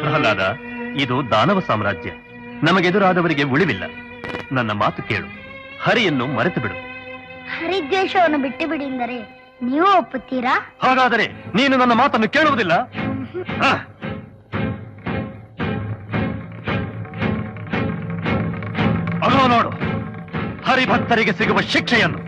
ಪ್ರಹ್ಲಾದ, ಇದು ದಾನವ ಸಾಮ್ರಾಜ್ಯ. ನಮಗೆದುರಾದವರಿಗೆ ಉಳಿವಿಲ್ಲ. ನನ್ನ ಮಾತು ಕೇಳು, ಹರಿಯನ್ನು ಮರೆತು ಬಿಡು. ಹರಿದ್ವೇಷವನ್ನು ಬಿಟ್ಟು ಬಿಡಿ ಎಂದರೆ ನೀವು ಒಪ್ಪುತ್ತೀರಾ? ಹಾಗಾದರೆ ನೀನು ನನ್ನ ಮಾತನ್ನು ಕೇಳುವುದಿಲ್ಲ? ಅಗೋ ನೋಡು, ಹರಿಭಕ್ತರಿಗೆ ಸಿಗುವ ಶಿಕ್ಷೆಯನ್ನು.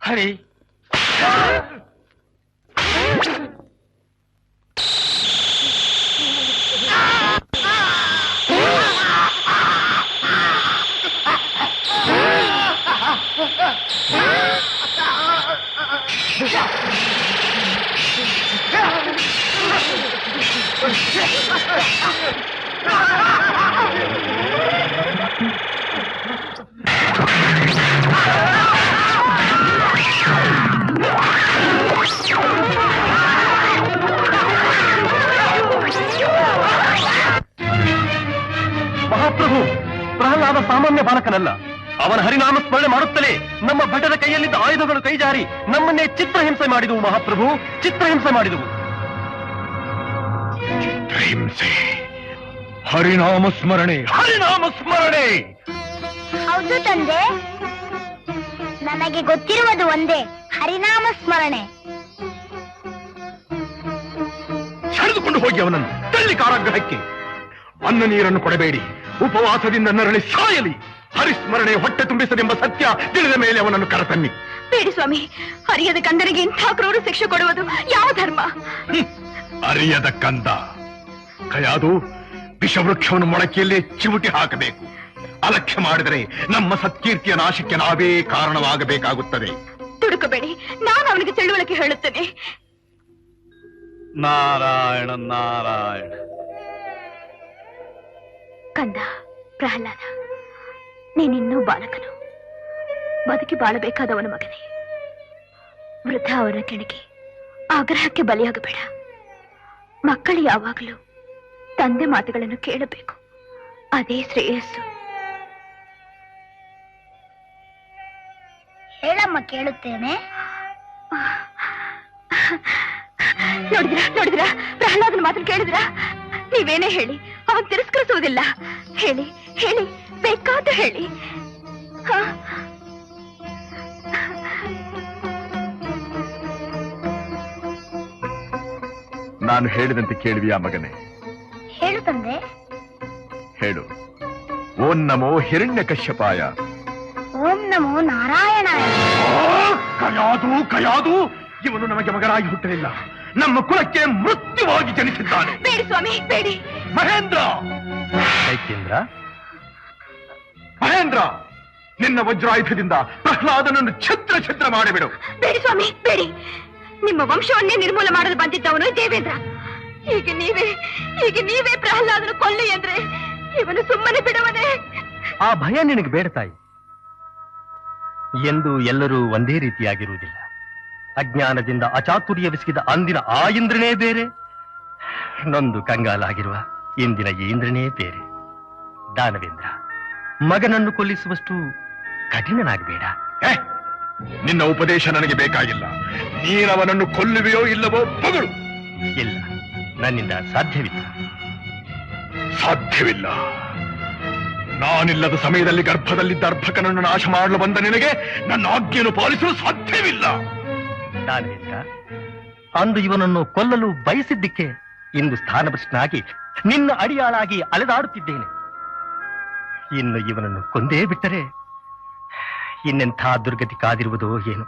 ಹರಿ, ಮಹಾಪ್ರಭು, ಪ್ರಹ್ಲಾದ ಸಾಮಾನ್ಯ ಬಾಲಕನಲ್ಲ. ಅವನ ಹರಿನಾಮ ಸ್ಮರಣೆ ಮಾಡುತ್ತಲೇ ನಮ್ಮ ಭಟರ ಕೈಯಲ್ಲಿದ್ದ ಆಯುಧಗಳು ಕೈಜಾರಿ ನಮ್ಮನ್ನೇ ಚಿತ್ರಹಿಂಸೆ ಮಾಡಿದವು. ಮಹಾಪ್ರಭು, ಚಿತ್ರಹಿಂಸೆ ಮಾಡಿದವು. ಚಿತ್ರಹಿಂಸೆ, ಹರಿನಾಮ ಸ್ಮರಣೆ, ಹರಿನಾಮ ಸ್ಮರಣೆ. ಹೌದು ತಂದೆ, ನನಗೆ ಗೊತ್ತಿರುವುದು ಒಂದೇ, ಹರಿನಾಮ ಸ್ಮರಣೆ. ಸೆಳೆದುಕೊಂಡು ಹೋಗಿ ಅವನನ್ನು ತಳ್ಳಿ ಕಾರಾಗೃಹಕ್ಕೆ. ಅನ್ನ ನೀರನ್ನು ಕೊಡಬೇಡಿ, ಉಪವಾಸದಿಂದ ನರಳಿ ಸಾಯಲಿ. ಹರಿಸ್ಮರಣೆ ಹೊಟ್ಟೆ ತುಂಬಿಸದೆಂಬ ಸತ್ಯ ತಿಳಿದ ಮೇಲೆ ಅವನನ್ನು ಕರೆತನ್ನಿ. ಬೇಡಿ ಸ್ವಾಮಿ, ಅರಿಯದ ಕಂದನಿಗೆ ಇಂಥ ಕ್ರೂರ ಶಿಕ್ಷೆ ಕೊಡುವುದು ಯಾವ ಧರ್ಮ? ಅರಿಯದ ಕಂದ ಕಯಾದು, ವಿಷವೃಕ್ಷವನ್ನು ಮೊಳಕೆಯಲ್ಲೇ ಚಿವುಟಿ ಹಾಕಬೇಕು. ಅಲಕ್ಷ್ಯ ಮಾಡಿದರೆ ನಮ್ಮ ಸತ್ಕೀರ್ತಿಯ ನಾಶಕ್ಕೆ ನಾವೇ ಕಾರಣವಾಗಬೇಕಾಗುತ್ತದೆ. ತುಡುಕಬೇಡಿ, ನಾನು ಅವನಿಗೆ ತಿಳುವಳಿಕೆ ಹೇಳುತ್ತೇನೆ. ನಾರಾಯಣ ನಾರಾಯಣ. ಕಂದ ಪ್ರಹ್ಲಾದ, ನೀನಿನ್ನೂ ಬಾಲಕನು, ಬದುಕಿ ಬಾಳಬೇಕಾದವನ ಮಗನೇ. ವೃದ್ಧ ಅವರ ಕೆಣಕಿ ಆಗ್ರಹಕ್ಕೆ ಬಲಿಯಾಗಬೇಡ. ಮಕ್ಕಳು ಯಾವಾಗಲೂ ತಂದೆ ಮಾತುಗಳನ್ನು ಕೇಳಬೇಕು, ಅದೇ ಶ್ರೇಯಸ್ಸು. ಹೇಳಮ್ಮ, ಕೇಳುತ್ತೇನೆ. ನೋಡಿದ್ರಾ ಪ್ರಹ್ಲಾದನ ಮಾತನ್ನು ಕೇಳಿದ್ರಾ? ನೀವೇನೇ ಹೇಳಿ ಅವನ್ ತಿರಸ್ಕರಿಸುವುದಿಲ್ಲ. ಹೇಳಿ ಹೇಳಿ, ಬೇಕಾದ ಹೇಳಿ. ನಾನು ಹೇಳಿದಂತೆ ಕೇಳುವಿಯಾ ಮಗನೇ? ಹೇಳು ತಂದೆ. ಹೇಳು. ಓಂ ನಮೋ ಹಿರಣ್ಯಕಶ್ಯಪಾಯ. ಓಂ ನಮೋ ನಾರಾಯಣಾಯ. ಕಯಾದು ಕಯಾದು, ಇವನು ನಮಗೆ ಮಗನಾಗಿ ಹುಟ್ಟಲಿಲ್ಲ, ನಮ್ಮ ಕುಲಕ್ಕೆ ಮೃತ್ಯುವಾಗಿ ಜನಿಸಿದ್ದಾನೆ. ಬೇಡಿ ಸ್ವಾಮಿ, ಬೇಡಿ. ಮಹೇಂದ್ರ, ಚೈತೇಂದ್ರ, ಮಹೇಂದ್ರ, ನಿನ್ನ ವಜ್ರಾಯುಧದಿಂದ ಪ್ರಹ್ಲಾದನನ್ನು ಛತ್ರ ಛತ್ರ ಮಾಡಿಬಿಡು. ಬೇಡಿ ಸ್ವಾಮಿ, ಬೇಡಿ. ನಿಮ್ಮ ವಂಶವನ್ನೇ ನಿರ್ಮೂಲ ಮಾಡಲು ಬಂದಿದ್ದವನು ದೇವೇಂದ್ರ. ಈಗ ನೀವೇ ಪ್ರಹ್ಲಾದನ ಕೊಲ್ಲಿ ಅಂದ್ರೆ ಇವನು ಸುಮ್ಮನೆ ಬಿಡುವನೇ? ಆ ಭಯ ನಿನಗೆ ಬೇಡ ತಾಯಿ. ಎಂದು ಎಲ್ಲರೂ ಒಂದೇ ರೀತಿಯಾಗಿರುವುದಿಲ್ಲ. ಅಜ್ಞಾನದಿಂದ ಅಚಾತುರ್ಯವೆಸಗಿದ ಅಂದಿನ ಆ ಇಂದ್ರನೇ ಬೇರೆ, ನೊಂದು ಕಂಗಾಲಾಗಿರುವ ಇಂದಿನ ಈ ಇಂದ್ರನೇ ಬೇರೆ. ದಾನವೇಂದ್ರ, ಮಗನನ್ನು ಕೊಲ್ಲಿಸುವಷ್ಟು ಕಠಿಣನಾಗಬೇಡ. ನಿನ್ನ ಉಪದೇಶ ನನಗೆ ಬೇಕಾಗಿಲ್ಲ. ನೀನವನನ್ನು ಕೊಲ್ಲುವೆಯೋ ಇಲ್ಲವೋ ಮಗಳು? ಇಲ್ಲ, ನನ್ನಿಂದ ಸಾಧ್ಯವಿಲ್ಲ. ಸಾಧ್ಯವಿಲ್ಲ. ನಾನಿಲ್ಲದ ಸಮಯದಲ್ಲಿ ಗರ್ಭದಲ್ಲಿದ್ದ ಅರ್ಭಕನನ್ನು ನಾಶ ಮಾಡಲು ಬಂದ ನಿನಗೆ ನನ್ನ ಆಜ್ಞೆಯನ್ನು ಪಾಲಿಸಲು ಸಾಧ್ಯವಿಲ್ಲ. ದಾನವೇಂದ್ರ, ಅಂದು ಇವನನ್ನು ಕೊಲ್ಲಲು ಬಯಸಿದ್ದಕ್ಕೆ ಇಂದು ಸ್ಥಾನಭ್ರಷ್ಟನಾಗಿ ನಿನ್ನ ಅಡಿಯಾಳಾಗಿ ಅಲೆದಾಡುತ್ತಿದ್ದೇನೆ. ಇನ್ನು ಇವನನ್ನು ಕೊಂದೇ ಬಿಟ್ಟರೆ ಇನ್ನೆಂಥ ದುರ್ಗತಿ ಕಾದಿರುವುದೋ ಏನು.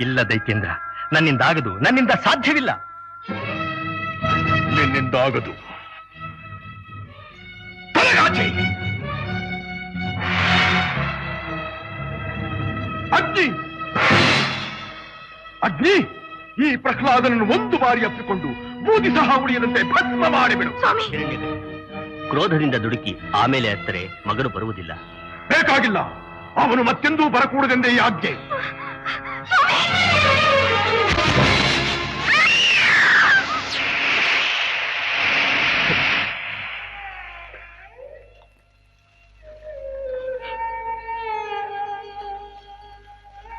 ಇಲ್ಲ ದೈತ್ಯೇಂದ್ರ, ನನ್ನಿಂದಾಗದು, ನನ್ನಿಂದ ಸಾಧ್ಯವಿಲ್ಲ. ನಿನ್ನಿಂದಾಗದು. ತಲೆಗಾಚೆ! ಅಗ್ನಿ! ಅಗ್ನಿ! ಈ ಪ್ರಹ್ಲಾದನನ್ನು ಒಂದು ಬಾರಿ ಅಪ್ಪಿಕೊಂಡು ಬೂದಿ ಸಹ ಉಳಿಯದಂತೆ ಭಸ್ಮ ಮಾಡಿಬಿಡು. ಸ್ವಾಮಿ, ಕ್ರೋಧದಿಂದ ದುಡುಕಿ ಆಮೇಲೆ ಹತ್ತರೆ ಮಗನು ಬರುವುದಿಲ್ಲ. ಬೇಕಾಗಿಲ್ಲ. ಅವನು ಮತ್ತೆಂದೂ ಬರಕೂಡದೆಂದೇ ಈ ಆಜ್ಞೆ.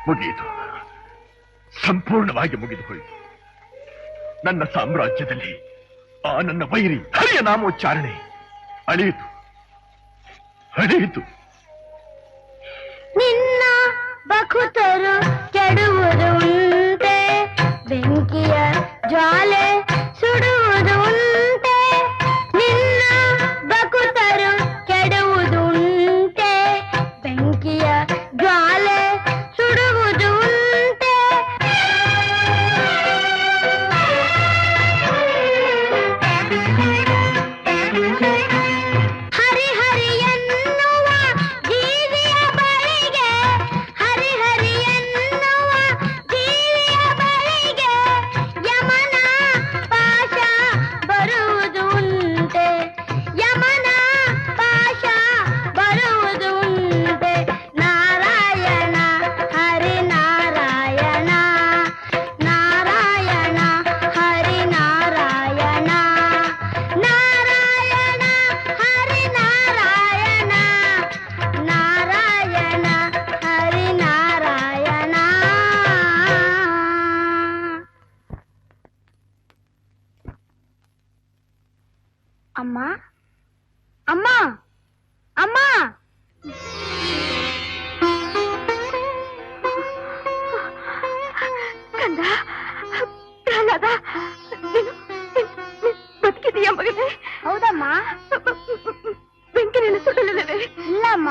ಮುಗಿಯಿತು, ಸಂಪೂರ್ಣವಾಗಿ ಮುಗಿದು ಹೋಯಿತು. ನನ್ನ ಸಾಮ್ರಾಜ್ಯದಲ್ಲಿ ಆ ನನ್ನ ವೈರಿ ಹರಿಯ ನಾಮೋಚ್ಚಾರಣೆ ಅಳಿಯಿತು, ಅಳಿಯಿತು. ನಿನ್ನ ಬಕುತರು ಕೆಡುವುದು ಉಂಟೆ, ಬೆಂಕಿಯ ಜ್ವಾಲೆ ಸುಡುವುದು ಉಂಟೆ. ನಿನ್ನ ಬಕುತರು ಕೆಡುವುದು ಉಂಟೆ, ಬೆಂಕಿಯ ಜ್ವಾಲೆ ಸುಡುವುದು ಉಂಟೆ. ಹರಿ ಹರಿ ಎನ್ನುವ ಜೀವಿಯ ಬಳಿಗೆ, ಹರಿ ಹರಿ ಎನ್ನುವ ಜೀವಿಯ ಬಳಿಗೆ ಯಮನ ಪಾಶ ಬರುವುದು ಉಂಟೆ, ಯಮನ ಪಾಶ ಬರುವುದು ಉಂಟೆ. ನಾರಾಯಣ ಹರಿ ನಾರಾಯಣ, ನಾರಾಯಣ ಹರಿ ನಾರಾಯಣ, ನಾರಾಯಣ ಹರಿ ನಾರಾಯಣ, ನಾರಾಯಣ ಹರಿ ನಾರಾಯಣ. ಅಮ್ಮ, ಅಮ್ಮ, ಅಮ್ಮ! ಕಂದ, ಪ್ರಹ್ಲಾದ, ನೀನು ಬದುಕಿದೀಯ ಮಗನೇ? ಹೌದಮ್ಮ. ಬೆಂಕಿನಲ್ಲಿ ಸುಡಲಿಲ್ಲವೇ? ಇಲ್ಲಮ್ಮ.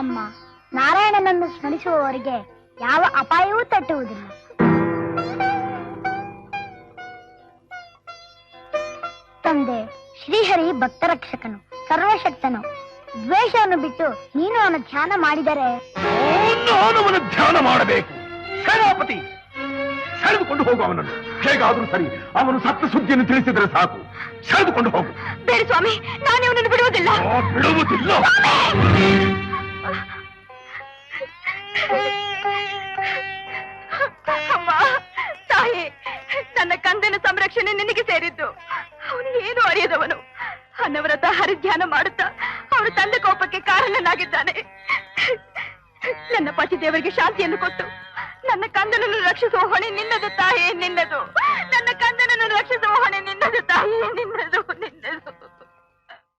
ಅಮ್ಮ, ನಾರಾಯಣನನ್ನು ಸ್ಮರಿಸುವವರಿಗೆ ಯಾವ ಅಪಾಯವೂ ತಟ್ಟುವುದಿಲ್ಲ. ತಂದೆ, ಶ್ರೀಹರಿ ಭಕ್ತರಕ್ಷಕನು, ಸರ್ವಶಕ್ತನು. ದ್ವೇಷವನ್ನು ಬಿಟ್ಟು ನೀನು ಅವನ ಧ್ಯಾನ ಮಾಡಿದರೆ ನಾನು ಅವನ ಧ್ಯಾನ ಮಾಡಬೇಕು. ಸೇನಾಪತಿ, ಸೆಳೆದುಕೊಂಡು ಹೋಗು ಅವನನ್ನು. ಹೇಗಾದ್ರೂ ಸರಿ, ಅವನು ಸತ್ತ ಸುದ್ದಿಯನ್ನು ತಿಳಿಸಿದರೆ ಸಾಕು. ಸೆಳೆದುಕೊಂಡು ಹೋಗು. ಬೇಡ ಸ್ವಾಮಿ, ನಾನು ಇವನನ್ನು ಬಿಡುವುದಿಲ್ಲ. ಬಿಡುವುದಿಲ್ಲ. ಅಮ್ಮ, ತಾಯಿ, ನನ್ನ ಕಂದನ ಸಂರಕ್ಷಣೆ ನಿನಗೆ ಸೇರಿದ್ದು. ಅವನು ಏನು ಅರಿಯದವನು. ಅನವರತ ಹರಿಧ್ಯಾನ ಮಾಡುತ್ತಾ ಅವನು ತಂದೆ ಕೋಪಕ್ಕೆ ಕಾರಣನಾಗಿದ್ದಾನೆ. ನನ್ನ ಪತಿ ದೇವರಿಗೆ ಶಾಂತಿಯನ್ನು ಕೊಟ್ಟು ನನ್ನ ಕಂದನನ್ನು ರಕ್ಷಿಸುವ ಹೊಣೆ ನಿನ್ನದು ತಾಯಿ, ನಿನ್ನದು. ನನ್ನ ಕಂದನನ್ನು ರಕ್ಷಿಸುವ ಹೊಣೆ ನಿನ್ನದು ತಾಯಿ, ನಿನ್ನದು.